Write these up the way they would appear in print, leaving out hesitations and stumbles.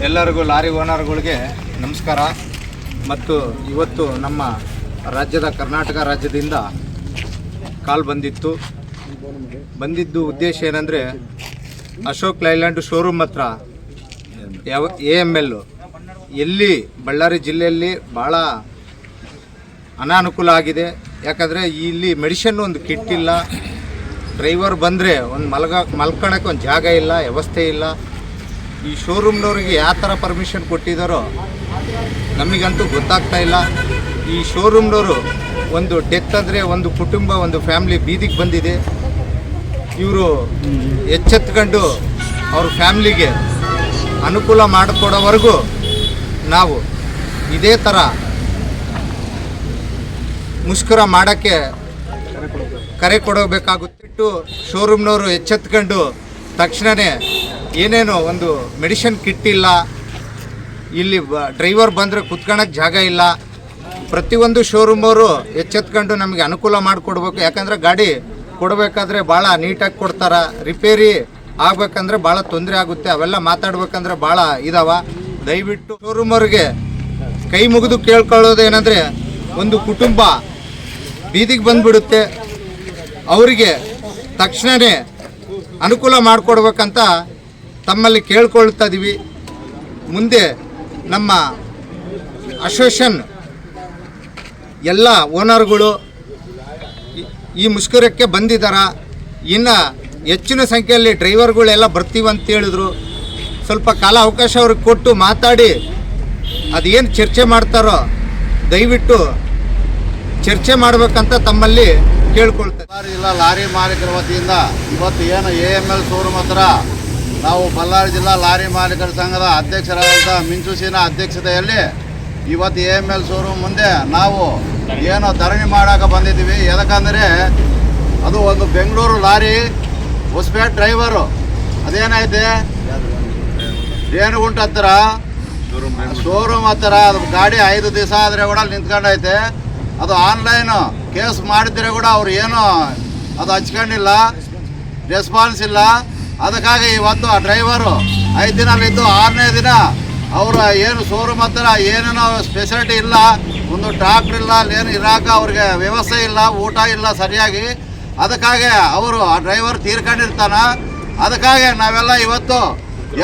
ಎಲ್ಲರಿಗೂ ಲಾರಿ ಓನರ್ಗಳಿಗೆ ನಮಸ್ಕಾರ. ಮತ್ತು ಇವತ್ತು ನಮ್ಮ ರಾಜ್ಯದ ಕರ್ನಾಟಕ ರಾಜ್ಯದಿಂದ ಕಾಲ್ ಬಂದಿದ್ದು ಉದ್ದೇಶ ಏನಂದರೆ, ಅಶೋಕ್ ಲೈಲ್ಯಾಂಡ್ ಶೋರೂಮ್ ಹತ್ರ AML ಎಲ್ಲಿ ಬಳ್ಳಾರಿ ಜಿಲ್ಲೆಯಲ್ಲಿ ಭಾಳ ಅನಾನುಕೂಲ ಆಗಿದೆ. ಯಾಕಂದರೆ ಇಲ್ಲಿ ಮೆಡಿಷನ್ ಒಂದು ಕಿಟ್ ಇಲ್ಲ, ಡ್ರೈವರ್ ಬಂದರೆ ಒಂದು ಮಲ್ಕೊಳಕ್ಕೆ ಒಂದು ಜಾಗ ಇಲ್ಲ, ವ್ಯವಸ್ಥೆ ಇಲ್ಲ. ಈ ಶೋರೂಮ್ನವ್ರಿಗೆ ಯಾವ ಥರ ಪರ್ಮಿಷನ್ ಕೊಟ್ಟಿದ್ದಾರೋ ನಮಗಂತೂ ಗೊತ್ತಾಗ್ತಾ ಇಲ್ಲ. ಈ ಶೋರೂಮ್ನವರು ಒಂದು ಡೆತ್ ಅಂದರೆ ಒಂದು ಕುಟುಂಬ, ಒಂದು ಫ್ಯಾಮ್ಲಿ ಬೀದಿಗೆ ಬಂದಿದೆ. ಇವರು ಎಚ್ಚೆತ್ಕೊಂಡು ಅವ್ರ ಫ್ಯಾಮ್ಲಿಗೆ ಅನುಕೂಲ ಮಾಡಿಕೊಡೋವರೆಗೂ ನಾವು ಇದೇ ಥರ ಮುಷ್ಕರ ಮಾಡೋಕ್ಕೆ ಕರೆ ಕೊಡಬೇಕಾಗುತ್ತೆ. ಶೋರೂಮ್ನವರು ಎಚ್ಚೆತ್ಕೊಂಡು ತಕ್ಷಣವೇ ಏನೇನೋ ಒಂದು ಮೆಡಿಷನ್ ಕಿಟ್ ಇಲ್ಲ, ಇಲ್ಲಿ ಡ್ರೈವರ್ ಬಂದರೆ ಕುತ್ಕೊಳ್ಳೋಕ್ಕೆ ಜಾಗ ಇಲ್ಲ. ಪ್ರತಿಯೊಂದು ಶೋರೂಮವರು ಎಚ್ಚೆತ್ಕೊಂಡು ನಮಗೆ ಅನುಕೂಲ ಮಾಡಿಕೊಡ್ಬೇಕು. ಯಾಕಂದರೆ ಗಾಡಿ ಕೊಡಬೇಕಾದ್ರೆ ಭಾಳ ನೀಟಾಗಿ ಕೊಡ್ತಾರೆ, ರಿಪೇರಿ ಆಗಬೇಕಂದ್ರೆ ಭಾಳ ತೊಂದರೆ ಆಗುತ್ತೆ. ಅವೆಲ್ಲ ಮಾತಾಡ್ಬೇಕಂದ್ರೆ ಭಾಳ ಇದಾವ. ದಯವಿಟ್ಟು ಶೋರೂಮವ್ರಿಗೆ ಕೈ ಮುಗಿದು ಕೇಳ್ಕೊಳ್ಳೋದೇನೆಂದರೆ, ಒಂದು ಕುಟುಂಬ ಬೀದಿಗೆ ಬಂದುಬಿಡುತ್ತೆ, ಅವರಿಗೆ ತಕ್ಷಣವೇ ಅನುಕೂಲ ಮಾಡಿಕೊಡ್ಬೇಕಂತ ತಮ್ಮಲ್ಲಿ ಕೇಳ್ಕೊಳ್ತಾ ಇದ್ದೀವಿ. ಮುಂದೆ ನಮ್ಮ ಅಸೋಸಿಯೇಷನ್ ಎಲ್ಲ ಓನರ್ಗಳು ಈ ಮುಷ್ಕರಕ್ಕೆ ಬಂದಿದ್ದಾರೆ. ಇನ್ನು ಹೆಚ್ಚಿನ ಸಂಖ್ಯೆಯಲ್ಲಿ ಡ್ರೈವರ್ಗಳೆಲ್ಲ ಬರ್ತೀವಂತ ಹೇಳಿದ್ರು. ಸ್ವಲ್ಪ ಕಾಲ ಅವಕಾಶ ಅವ್ರಿಗೆ ಕೊಟ್ಟು ಮಾತಾಡಿ ಅದೇನು ಚರ್ಚೆ ಮಾಡ್ತಾರೋ ದಯವಿಟ್ಟು ಚರ್ಚೆ ಮಾಡಬೇಕಂತ ತಮ್ಮಲ್ಲಿ ಕೇಳ್ಕೊಳ್ತಾರೆ. ಜಿಲ್ಲಾ ಲಾರಿ ಮಾಲೀಕರ ವತಿಯಿಂದ ಇವತ್ತು ಏನು AML ಶೋರೂಮ್ ಹತ್ರ ನಾವು ಬಳ್ಳಾರಿ ಜಿಲ್ಲಾ ಲಾರಿ ಮಾಲೀಕರ ಸಂಘದ ಅಧ್ಯಕ್ಷರಾದಂಥ ಮಿಂಚು ಸೀನಾ ಅಧ್ಯಕ್ಷತೆಯಲ್ಲಿ ಇವತ್ತು AML ಶೋರೂಮ್ ಮುಂದೆ ನಾವು ಏನು ಧರಣಿ ಮಾಡೋಕೆ ಬಂದಿದ್ದೀವಿ. ಯಾಕಂದರೆ ಅದು ಒಂದು ಬೆಂಗಳೂರು ಲಾರಿ ಹೊಸಪೇಟೆ ಡ್ರೈವರು ಅದೇನೈತೆ ರೇಣುಗುಂಟ ಹತ್ತಿರ ಶೋರೂಮ್ ಹತ್ತಿರ ಅದು ಗಾಡಿ 5 ದಿವಸ ಆದರೆ ಕೂಡ ನಿಂತ್ಕೊಂಡೈತೆ. ಅದು ಆನ್ಲೈನು ಕೇಸ್ ಮಾಡಿದ್ರೆ ಕೂಡ ಅವ್ರು ಏನೂ ಅದು ಹಚ್ಕೊಂಡಿಲ್ಲ, ರೆಸ್ಪಾನ್ಸ್ ಇಲ್ಲ. ಅದಕ್ಕಾಗಿ ಇವತ್ತು ಆ ಡ್ರೈವರು 5 ದಿನಲ್ಲಿದ್ದು 6ನೇ ದಿನ ಅವರ ಏನು ಶೋರೂಮ್ ಹತ್ತಿರ ಏನೇನೋ ಸ್ಪೆಷಾಲಿಟಿ ಇಲ್ಲ, ಒಂದು ಡಾಕ್ಟ್ರ್ ಇಲ್ಲ, ಏನು ಇರಾಕ ಅವ್ರಿಗೆ ವ್ಯವಸ್ಥೆ ಇಲ್ಲ, ಊಟ ಇಲ್ಲ ಸರಿಯಾಗಿ. ಅದಕ್ಕಾಗಿ ಅವರು ಆ ಡ್ರೈವರ್ ತೀರ್ಕೊಂಡಿರ್ತಾನೆ. ಅದಕ್ಕಾಗಿ ನಾವೆಲ್ಲ ಇವತ್ತು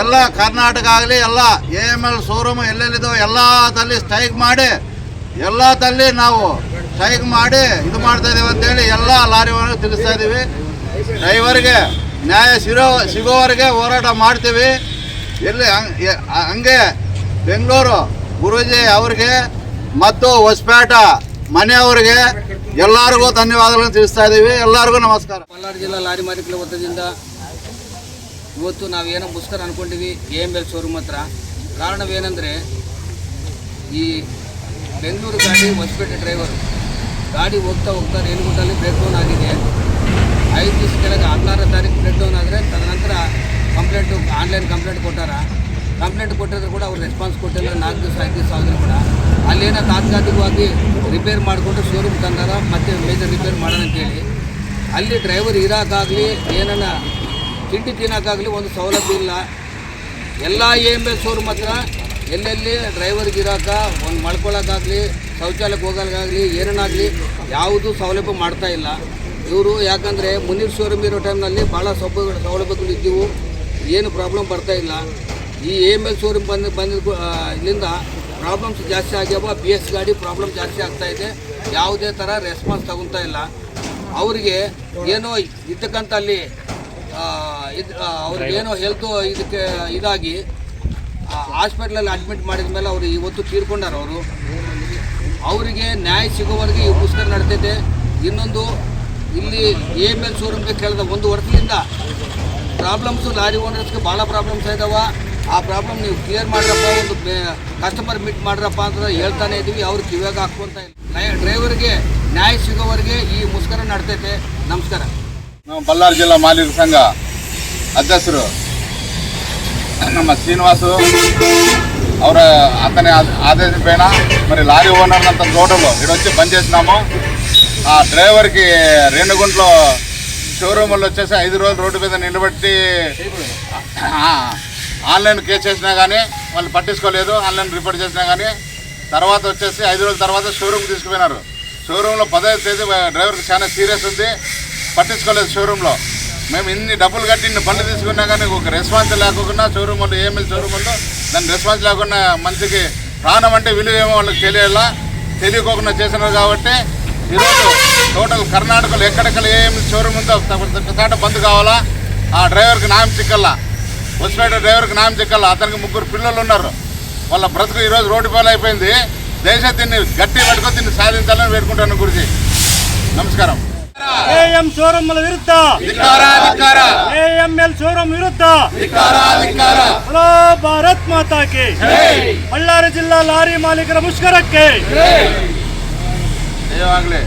ಎಲ್ಲ ಕರ್ನಾಟಕ ಆಗಲಿ ಎಲ್ಲ AML ಶೋರೂಮ್ ಎಲ್ಲೆಲ್ಲಿದ್ದೋ ಎಲ್ಲದಲ್ಲಿ ಸ್ಟ್ರೈಕ್ ಮಾಡಿ ನಾವು ಸ್ಟ್ರೈಕ್ ಮಾಡಿ ಇದು ಮಾಡ್ತಾ ಇದ್ದೀವಿ ಅಂತೇಳಿ ಎಲ್ಲ ಲಾರಿಗಳನ್ನು ತಿಳಿಸ್ತಾ ಇದ್ದೀವಿ. ಡ್ರೈವರ್ಗೆ ನ್ಯಾಯ ಸಿಗೋವರೆಗೆ ಹೋರಾಟ ಮಾಡ್ತೀವಿ. ಹಂಗೆ ಬೆಂಗಳೂರು ಗುರೂಜಿ ಅವ್ರಿಗೆ ಮತ್ತು ಹೊಸಪೇಟ ಮನೆಯವ್ರಿಗೆ ಎಲ್ಲರಿಗೂ ಧನ್ಯವಾದಗಳನ್ನು ತಿಳಿಸ್ತಾ ಇದ್ದೀವಿ. ಎಲ್ಲರಿಗೂ ನಮಸ್ಕಾರ. ಬಳ್ಳಾರಿ ಜಿಲ್ಲಾ ಲಾರಿ ಮಾಲೀಕರ ವತಿಯಿಂದ ಇವತ್ತು ನಾವೇನೋ ಮುಷ್ಕರ ಅಂದ್ಕೊಂಡಿವಿ AML ಶೋರೂಮ್ ಹತ್ರ. ಕಾರಣವೇನೆಂದರೆ, ಈ ಬೆಂಗಳೂರು ಗಾಡಿ ಹೊಸಪೇಟೆ ಡ್ರೈವರು ಗಾಡಿ ಹೋಗ್ತಾ ರೇಣುಗುಂಟಲ್ಲಿ ಬ್ರೇಕ್ ಡೌನ್ ಆಗಿದೆ. 5 ದಿವಸ ಕೆಳಗೆ 16ನೇ ತಾರೀಕು ಬ್ರೇಕ್ ಡೌನ್ ಆದರೆ ತದನಂತರ ಆನ್ಲೈನ್ ಕಂಪ್ಲೇಂಟ್ ಕಂಪ್ಲೇಂಟ್ ಕೊಟ್ಟಿದ್ರು ಕೂಡ ಅವ್ರು ರೆಸ್ಪಾನ್ಸ್ ಕೊಟ್ಟಿಲ್ಲ. 4 ದಿವಸ 5 ದಿವಸ ಆದರೂ ಕೂಡ ಅಲ್ಲೇನೋ ತಾತ್ಕಾಲಿಕವಾಗಿ ರಿಪೇರ್ ಮಾಡಿಕೊಂಡು ಶೋರೂಮ್ ತಂದಾರ, ಮತ್ತು ಮೇಜರ್ ರಿಪೇರ್ ಮಾಡೋಣ ಅಂತೇಳಿ. ಅಲ್ಲಿ ಡ್ರೈವರ್ ಇರೋಕ್ಕಾಗಲಿ ಏನನ್ನ ತಿಂಡಿ ತಿನ್ನೋಕ್ಕಾಗಲಿ ಒಂದು ಸೌಲಭ್ಯ ಇಲ್ಲ. ಎಲ್ಲ AML ಶೋರೂಮ್ ಹತ್ರ ಎಲ್ಲೆಲ್ಲಿ ಡ್ರೈವರ್ಗೆ ಇರೋಕೆ ಒಂದು ಮಳ್ಕೊಳ್ಳೋಕ್ಕಾಗಲಿ, ಶೌಚಾಲಯಕ್ಕೆ ಹೋಗೋಕ್ಕಾಗಲಿ, ಏನನ್ನಾಗಲಿ ಯಾವುದೂ ಸೌಲಭ್ಯ ಮಾಡ್ತಾ ಇಲ್ಲ ಇವರು. ಯಾಕಂದರೆ ಮುನೀರ್ ಶೋರೂಮ್ ಇರೋ ಟೈಮ್ನಲ್ಲಿ ಭಾಳ ಸೌಲಭ್ಯಗಳು ಇದ್ದವು, ಏನು ಪ್ರಾಬ್ಲಮ್ ಬರ್ತಾ ಇಲ್ಲ. ಈ AML ಶೋರೂಮ್ ಬಂದಿದ್ದು ಇಲ್ಲಿಂದ ಪ್ರಾಬ್ಲಮ್ಸ್ ಜಾಸ್ತಿ ಆಗ್ಯಾವ. BS ಗಾಡಿ ಪ್ರಾಬ್ಲಮ್ ಜಾಸ್ತಿ ಆಗ್ತಾಯಿದೆ. ಯಾವುದೇ ಥರ ರೆಸ್ಪಾನ್ಸ್ ತಗೊತಾ ಇಲ್ಲ. ಅವರಿಗೆ ಏನೋ ಇದ್ದಕ್ಕಂತ ಅಲ್ಲಿ ಅವ್ರಿಗೇನೋ ಹೆಲ್ತು ಇದಕ್ಕೆ ಇದಾಗಿ ಹಾಸ್ಪಿಟ್ಲಲ್ಲಿ ಅಡ್ಮಿಟ್ ಮಾಡಿದ ಮೇಲೆ ಅವರು ಇವತ್ತು ತೀರ್ಕೊಂಡಾರ. ಅವರಿಗೆ ನ್ಯಾಯ ಸಿಗೋವರೆಗೆ ಈ ಮುಷ್ಕರ ನಡ್ತೈತೆ. ಇನ್ನೊಂದು, ಇಲ್ಲಿ AML ಶೋರೂಮ್ಗೆ ಕೇಳಿದ 1 ವರ್ಷದಿಂದ ಪ್ರಾಬ್ಲಮ್ಸು ಲಾರಿ ಓನರ್ಸ್ಗೆ ಭಾಳ ಪ್ರಾಬ್ಲಮ್ಸ್ ಇದಾವೆ. ಆ ಪ್ರಾಬ್ಲಮ್ ನೀವು ಕ್ಲಿಯರ್ ಮಾಡ್ರಪ್ಪ, ಒಂದು ಕಸ್ಟಮರ್ ಮೀಟ್ ಮಾಡ್ರಪ್ಪ ಅಂತ ಹೇಳ್ತಾನೆ ಇದ್ದೀವಿ. ಅವ್ರು ಕಿವ್ಯಾಗ ಹಾಕ್ಕೊಂತ ಇಲ್ಲ. ಡ್ರೈವರ್ಗೆ ನ್ಯಾಯ ಸಿಗೋವರೆಗೆ ಈ ಮುಷ್ಕರ ನಡ್ತೈತೆ. ನಮಸ್ಕಾರ. ನಾವು ಬಳ್ಳಾರಿ ಜಿಲ್ಲಾ ಮಾಲೀಕರ ಸಂಘ అధ్యక్షుడు ನಮ್ಮ శ్రీనివాసు ಅವರ అతని ఆదేశం పైన మరి లారీ ఓనర్ అంతా టోటల్ ఇక్కడ వచ్చి బంద్ చేసినాము. ఆ డ్రైవర్కి రేణుగుంటలో షోరూముల్లో వచ్చేసి 5 రోజులు రోడ్డు మీద నిలబెట్టి ఆన్లైన్ కేసు చేసినా కానీ వాళ్ళు పట్టించుకోలేదు, ఆన్లైన్ రిపోర్ట్ చేసినా కానీ. తర్వాత వచ్చేసి 5 రోజుల తర్వాత షోరూమ్కి తీసుకుపోయినారు. షోరూంలో 15వ తేదీ డ్రైవర్కి చాలా సీరియస్ ఉంది, పట్టించుకోలేదు షోరూంలో. మేము ఇన్ని డబ్బులు కట్టి ఇన్ని బండ్లు తీసుకున్నా కానీ ఒక రెస్పాన్స్ లేకుండా షోరూమ్ వాళ్ళు ఏఎంఎల్ షోరూమ్ వాళ్ళు దాని రెస్పాన్స్ లేకుండా మంచికి ప్రాణం అంటే విలువ ఏమో వాళ్ళకి తెలియకోకుండా చేసినారు. కాబట్టి ఈరోజు టోటల్ కర్ణాటకలో ఎక్కడెక్కడ ఏఎంఎల్ షోరూమ్ ఉందో ఒకసారి బంద్ కావాలా. ఆ డ్రైవర్కి న్యాయం చిక్కల్లా, బస్పేట డ్రైవర్కి న్యాయం చిక్కల్లా. అతనికి 3 పిల్లలు ఉన్నారు, వాళ్ళ బ్రతుకు ఈరోజు రోడ్డు పాలు అయిపోయింది. దయచేసి దీన్ని గట్టి పట్టుకొని దీన్ని సాధించాలని వేడుకుంటాను గురించి. నమస్కారం. ఏఎం షోరూమ్ల విరుద్ధ, ఏఎంఎల్ షోరూమ్ ವಿರುದ್ಧ ಹಲೋ ಭಾರತ್ ಮಾತಾ ಕಿ. ಬಳ್ಳಾರಿ ಜಿಲ್ಲಾ ಲಾರಿ ಮಾಲೀಕರ ಮುಷ್ಕರಕ್ಕೆ ಏವಾಗಲೇ